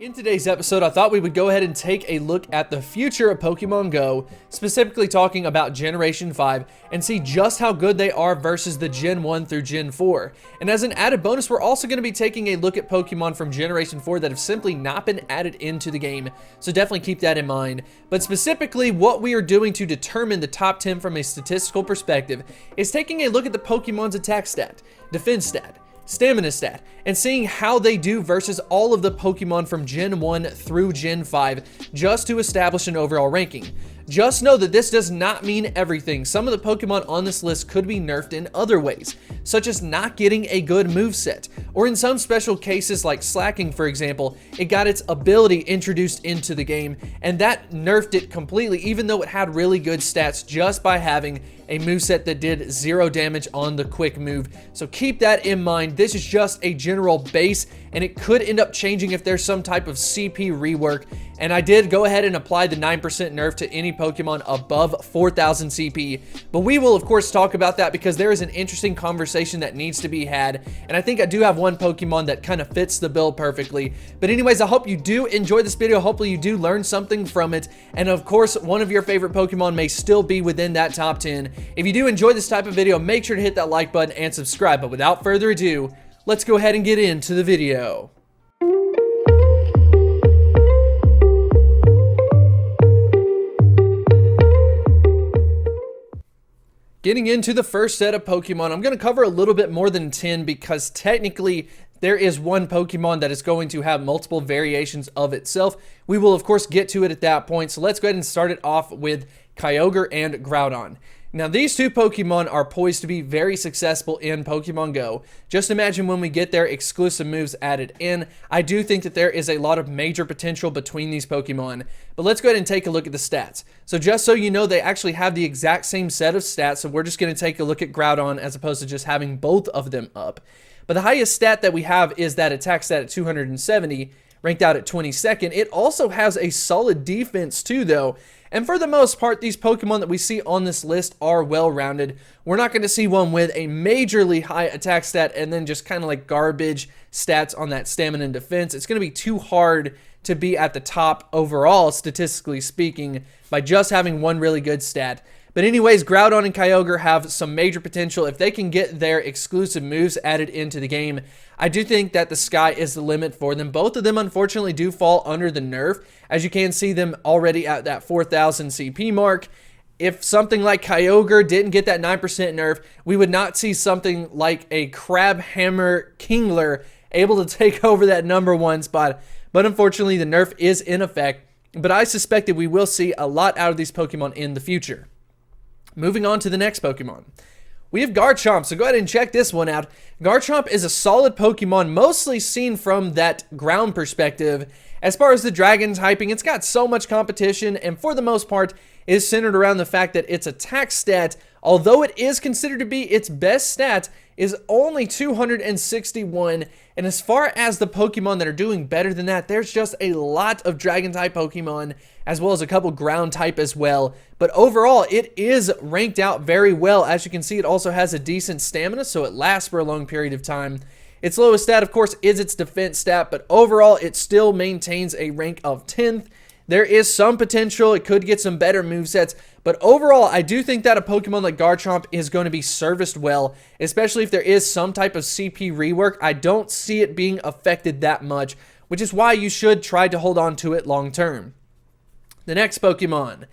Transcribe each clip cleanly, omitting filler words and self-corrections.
In today's episode, I thought we would go ahead and take a look at the future of Pokemon Go, specifically talking about Generation 5, and see just how good they are versus the Gen 1 through Gen 4. And as an added bonus, we're also going to be taking a look at Pokemon from Generation 4 that have simply not been added into the game, so definitely keep that in mind. But specifically, what we are doing to determine the top 10 from a statistical perspective is taking a look at the Pokemon's attack stat, defense stat, stamina stat, and seeing how they do versus all of the Pokemon from Gen 1 through Gen 5 just to establish an overall ranking. Just know that this does not mean everything. Some of the Pokemon on this list could be nerfed in other ways, such as not getting a good moveset, or in some special cases like Slacking, for example, it got its ability introduced into the game, and that nerfed it completely, even though it had really good stats just by having a moveset that did 0 damage on the quick move. So keep that in mind. This is just a general base, and it could end up changing if there's some type of CP rework. And I did go ahead and apply the 9% nerf to any Pokemon above 4,000 CP. But we will, of course, talk about that because there is an interesting conversation that needs to be had. And I think I do have one Pokemon that kind of fits the bill perfectly. But anyways, I hope you do enjoy this video. Hopefully you do learn something from it. And of course, one of your favorite Pokemon may still be within that top 10. If you do enjoy this type of video, make sure to hit that like button and subscribe. But without further ado, let's go ahead and get into the video. Getting into the first set of Pokemon, I'm going to cover a little bit more than 10 because technically there is one Pokemon that is going to have multiple variations of itself. We will, of course, get to it at that point. So let's go ahead and start it off with Kyogre and Groudon. Now, these two Pokemon are poised to be very successful in Pokemon Go. Just imagine when we get their exclusive moves added in. I do think that there is a lot of major potential between these Pokemon. But let's go ahead and take a look at the stats. So just so you know, they actually have the exact same set of stats. So we're just going to take a look at Groudon as opposed to just having both of them up. But the highest stat that we have is that attack stat at 270, ranked out at 22nd. It also has a solid defense too, though. And for the most part, these Pokemon that we see on this list are well-rounded. We're not going to see one with a majorly high attack stat and then just kind of like garbage stats on that stamina and defense. It's going to be too hard to be at the top overall, statistically speaking, by just having one really good stat. But anyways, Groudon and Kyogre have some major potential. If they can get their exclusive moves added into the game, I do think that the sky is the limit for them. Both of them, unfortunately, do fall under the nerf, as you can see them already at that 4,000 CP mark. If something like Kyogre didn't get that 9% nerf, we would not see something like a Crabhammer Kingler able to take over that #1 spot. But unfortunately, the nerf is in effect. But I suspect that we will see a lot out of these Pokemon in the future. Moving on to the next Pokemon. We have Garchomp, so go ahead and check this one out. Garchomp is a solid Pokemon, mostly seen from that ground perspective. As far as the dragon typing, it's got so much competition, and for the most part, is centered around the fact that its attack stat, although it is considered to be its best stat, is only 261. And as far as the Pokemon that are doing better than that, there's just a lot of dragon type Pokemon, as well as a couple ground type as well. But overall, it is ranked out very well. As you can see, it also has a decent stamina, so it lasts for a long period of time. Its lowest stat, of course, is its defense stat, but overall, it still maintains a rank of 10th. There is some potential. It could get some better movesets, but overall, I do think that a Pokemon like Garchomp is going to be serviced well, especially if there is some type of CP rework. I don't see it being affected that much, which is why you should try to hold on to it long term. The next Pokemon,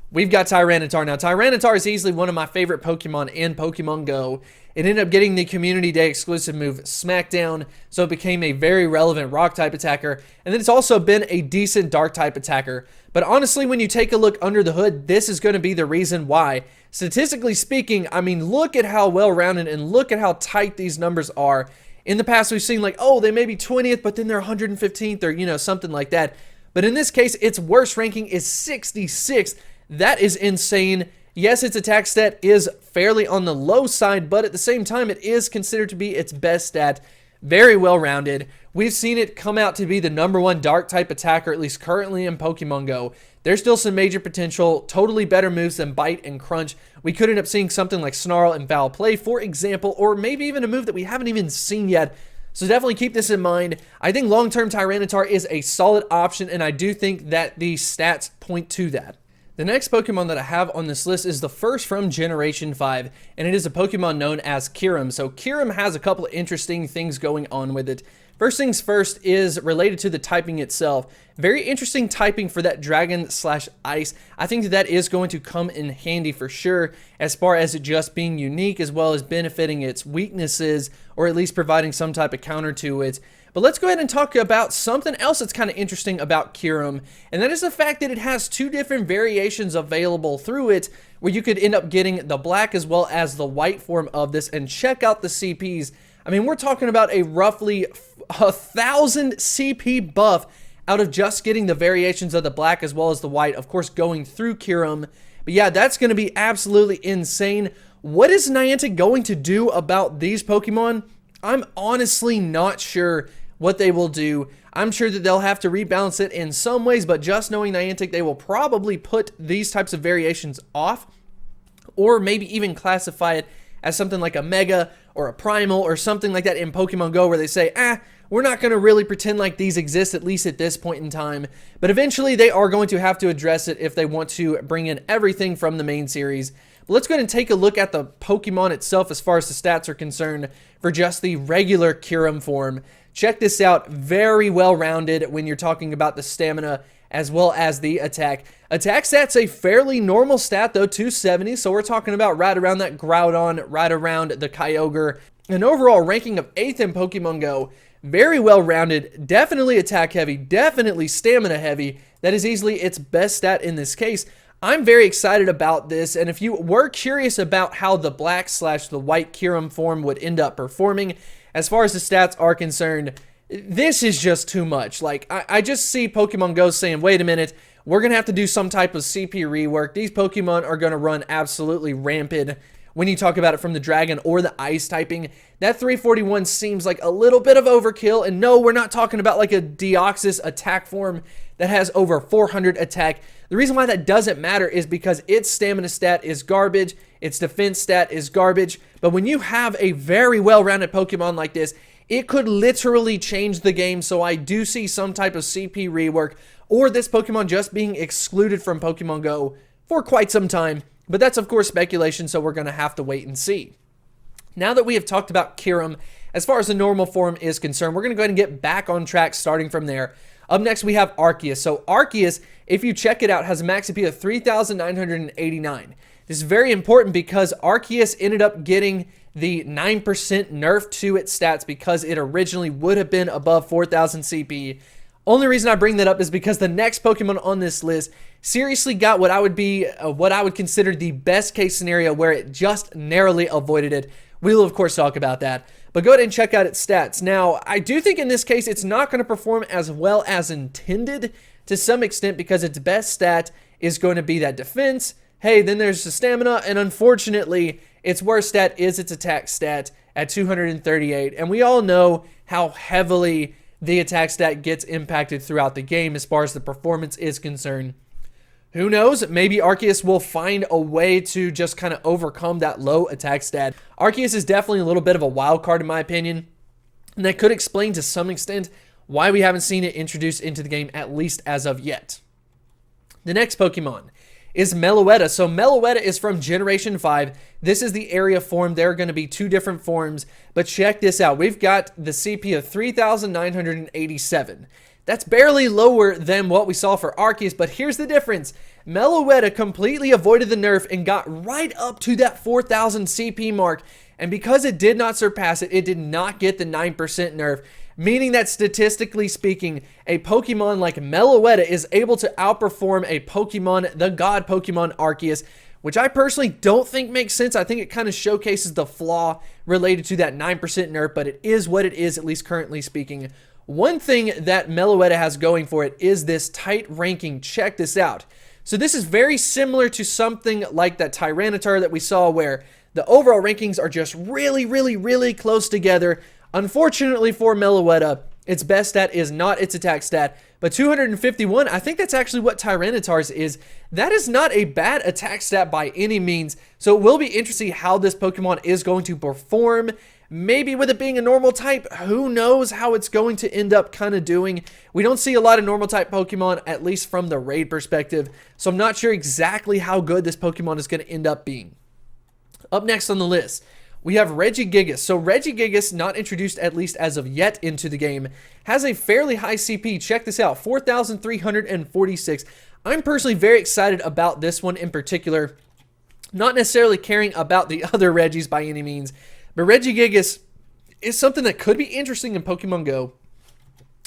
we've got Tyranitar. Now, Tyranitar is easily one of my favorite Pokemon in Pokemon Go. It ended up getting the Community Day exclusive move Smackdown, so it became a very relevant rock-type attacker, and then it's also been a decent dark-type attacker. But honestly, when you take a look under the hood, this is going to be the reason why. Statistically speaking, I mean, look at how well-rounded and look at how tight these numbers are. In the past, we've seen like, oh, they may be 20th, but then they're 115th or, you know, something like that. But in this case, its worst ranking is 66th. That is insane. Yes, its attack stat is fairly on the low side, but at the same time, it is considered to be its best stat. Very well-rounded. We've seen it come out to be the #1 dark-type attacker, at least currently in Pokemon Go. There's still some major potential, totally better moves than Bite and Crunch. We could end up seeing something like Snarl and Foul Play, for example, or maybe even a move that we haven't even seen yet, So definitely keep this in mind. I think long-term Tyranitar is a solid option, and I do think that the stats point to that. The next Pokemon that I have on this list is the first from Generation 5, and it is a Pokemon known as Kyoram. So Kyoram has a couple of interesting things going on with it. First things first is related to the typing itself. Very interesting typing for that dragon/ice. I think that is going to come in handy for sure, as far as it just being unique as well as benefiting its weaknesses, or at least providing some type of counter to it. But let's go ahead and talk about something else that's kind of interesting about Kyoram, and that is the fact that it has two different variations available through it, where you could end up getting the black as well as the white form of this. And check out the CPs. I mean, we're talking about a roughly 1,000 CP buff out of just getting the variations of the black as well as the white, of course, going through Kyoram. But yeah, that's going to be absolutely insane. What is Niantic going to do about these Pokemon? I'm honestly not sure what they will do. I'm sure that they'll have to rebalance it in some ways, but just knowing Niantic, they will probably put these types of variations off, or maybe even classify it as something like a Mega or a Primal or something like that in Pokemon Go, where they say, we're not going to really pretend like these exist, at least at this point in time. But eventually they are going to have to address it if they want to bring in everything from the main series. But let's go ahead and take a look at the Pokemon itself as far as the stats are concerned for just the regular Kyoram form. Check this out. Very well rounded when you're talking about the stamina as well as the attack. Attack stat's a fairly normal stat though, 270, so we're talking about right around that Groudon, right around the Kyogre. An overall ranking of 8th in Pokemon Go. Very well rounded, definitely attack heavy, definitely stamina heavy. That is easily its best stat in this case. I'm very excited about this, and if you were curious about how the black/the white Kyoram form would end up performing, as far as the stats are concerned, this is just too much. Like, I just see Pokemon Go saying, wait a minute, we're going to have to do some type of CP rework. These Pokemon are going to run absolutely rampant when you talk about it from the dragon or the ice typing. That 341 seems like a little bit of overkill, and no, we're not talking about like a Deoxys attack form that has over 400 attack. The reason why that doesn't matter is because its stamina stat is garbage, its defense stat is garbage, but when you have a very well-rounded Pokemon like this, it could literally change the game. So I do see some type of CP rework, or this Pokemon just being excluded from Pokemon Go for quite some time. But that's of course speculation, so we're going to have to wait and see. Now that we have talked about Kyoram, as far as the normal form is concerned, we're going to go ahead and get back on track starting from there. Up next, we have Arceus. So Arceus, if you check it out, has a max AP of 3,989. This is very important because Arceus ended up getting the 9% nerf to its stats because it originally would have been above 4,000 CP. Only reason I bring that up is because the next Pokemon on this list seriously got what I would consider the best case scenario, where it just narrowly avoided it. We will of course talk about that, but go ahead and check out its stats. Now, I do think in this case it's not going to perform as well as intended to some extent, because its best stat is going to be that defense. Hey, then there's the stamina, and unfortunately its worst stat is its attack stat at 238, and we all know how heavily the attack stat gets impacted throughout the game as far as the performance is concerned. Who knows? Maybe Arceus will find a way to just kind of overcome that low attack stat. Arceus is definitely a little bit of a wild card in my opinion, and that could explain to some extent why we haven't seen it introduced into the game, at least as of yet. The next Pokemon is Meloetta. So Meloetta is from Generation 5. This is the area form. There are going to be two different forms, but check this out. We've got the CP of 3,987. That's barely lower than what we saw for Arceus, but here's the difference. Meloetta completely avoided the nerf and got right up to that 4,000 CP mark, and because it did not surpass it, it did not get the 9% nerf, meaning that statistically speaking, a Pokemon like Meloetta is able to outperform a Pokemon, the god Pokemon Arceus, which I personally don't think makes sense. I think it kind of showcases the flaw related to that 9% nerf, but it is what it is, at least currently speaking. One thing that Meloetta has going for it is this tight ranking. Check this out. So this is very similar to something like that Tyranitar that we saw, where the overall rankings are just really close together. Unfortunately for Meloetta, its best stat is not its attack stat, but 251, I think that's actually what Tyranitar's is. That is not a bad attack stat by any means, so it will be interesting how this Pokemon is going to perform Maybe with it being a normal type, who knows how it's going to end up kind of doing. We don't see a lot of normal type Pokemon, at least from the raid perspective, so I'm not sure exactly how good this Pokemon is going to end up being. Up next on the list, we have Regigigas. So Regigigas, not introduced at least as of yet into the game, has a fairly high CP. Check this out, 4,346. I'm personally very excited about this one in particular, not necessarily caring about the other Regis by any means, but Regigigas is something that could be interesting in Pokemon Go,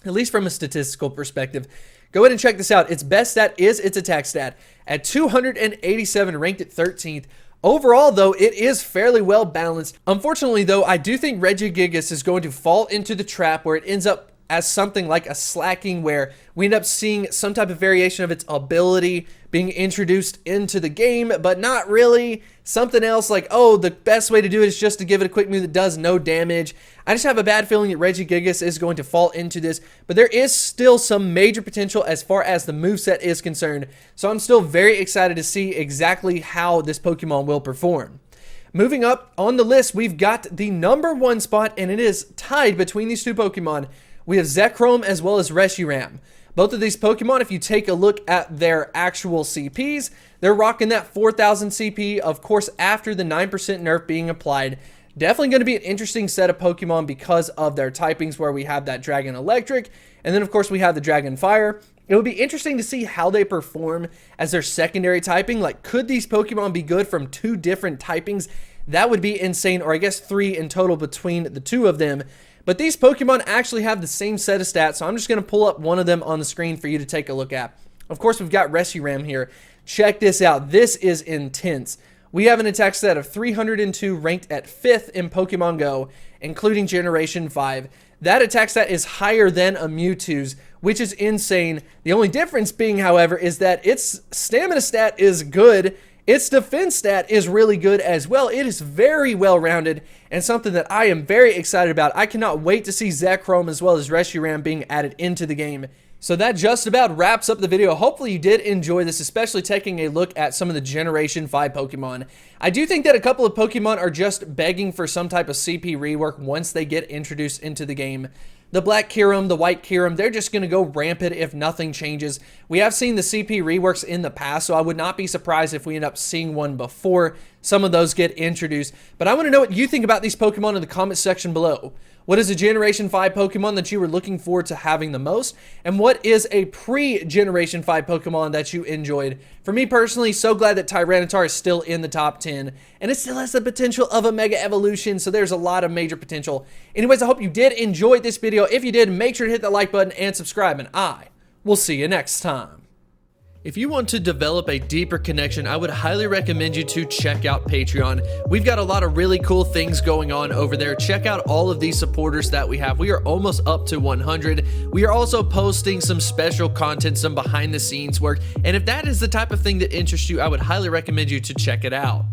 at least from a statistical perspective. Go ahead and check this out. Its best stat is its attack stat at 287, ranked at 13th. Overall, though, it is fairly well balanced. Unfortunately, though, I do think Regigigas is going to fall into the trap where it ends up as something like a slacking, where we end up seeing some type of variation of its ability being introduced into the game, but not really something else like, oh, the best way to do it is just to give it a quick move that does no damage. I just have a bad feeling that Regigigas is going to fall into this, but there is still some major potential as far as the moveset is concerned, so I'm still very excited to see exactly how this Pokemon will perform. Moving up on the list, we've got the #1 spot, and it is tied between these two Pokemon. We have Zekrom as well as Reshiram. Both of these Pokemon, if you take a look at their actual CPs, they're rocking that 4,000 CP, of course, after the 9% nerf being applied. Definitely going to be an interesting set of Pokemon because of their typings, where we have that Dragon Electric, and then, of course, we have the Dragon Fire. It would be interesting to see how they perform as their secondary typing. Like, could these Pokemon be good from 2 different typings? That would be insane, or I guess 3 in total between the 2 of them. But these Pokemon actually have the same set of stats, so I'm just going to pull up one of them on the screen for you to take a look at. Of course, we've got Reshiram here. Check this out. This is intense. We have an attack stat of 302, ranked at 5th in Pokemon Go, including Generation 5. That attack stat is higher than a Mewtwo's, which is insane. The only difference being, however, is that its stamina stat is good. Its defense stat is really good as well. It is very well-rounded and something that I am very excited about. I cannot wait to see Zekrom as well as Reshiram being added into the game. So that just about wraps up the video. Hopefully you did enjoy this, especially taking a look at some of the Generation 5 Pokemon. I do think that a couple of Pokemon are just begging for some type of CP rework once they get introduced into the game. The Black Kyoram, the White Kyoram, they're just going to go rampant if nothing changes. We have seen the CP reworks in the past, so I would not be surprised if we end up seeing one before some of those get introduced. But I want to know what you think about these Pokemon in the comment section below. What is a Generation 5 Pokemon that you were looking forward to having the most? And what is a pre-Generation 5 Pokemon that you enjoyed? For me personally, so glad that Tyranitar is still in the top 10. And it still has the potential of a Mega Evolution, so there's a lot of major potential. Anyways, I hope you did enjoy this video. If you did, make sure to hit that like button and subscribe, and I will see you next time. If you want to develop a deeper connection, I would highly recommend you to check out Patreon. We've got a lot of really cool things going on over there. Check out all of these supporters that we have. We are almost up to 100. We are also posting some special content, some behind the scenes work. And if that is the type of thing that interests you, I would highly recommend you to check it out.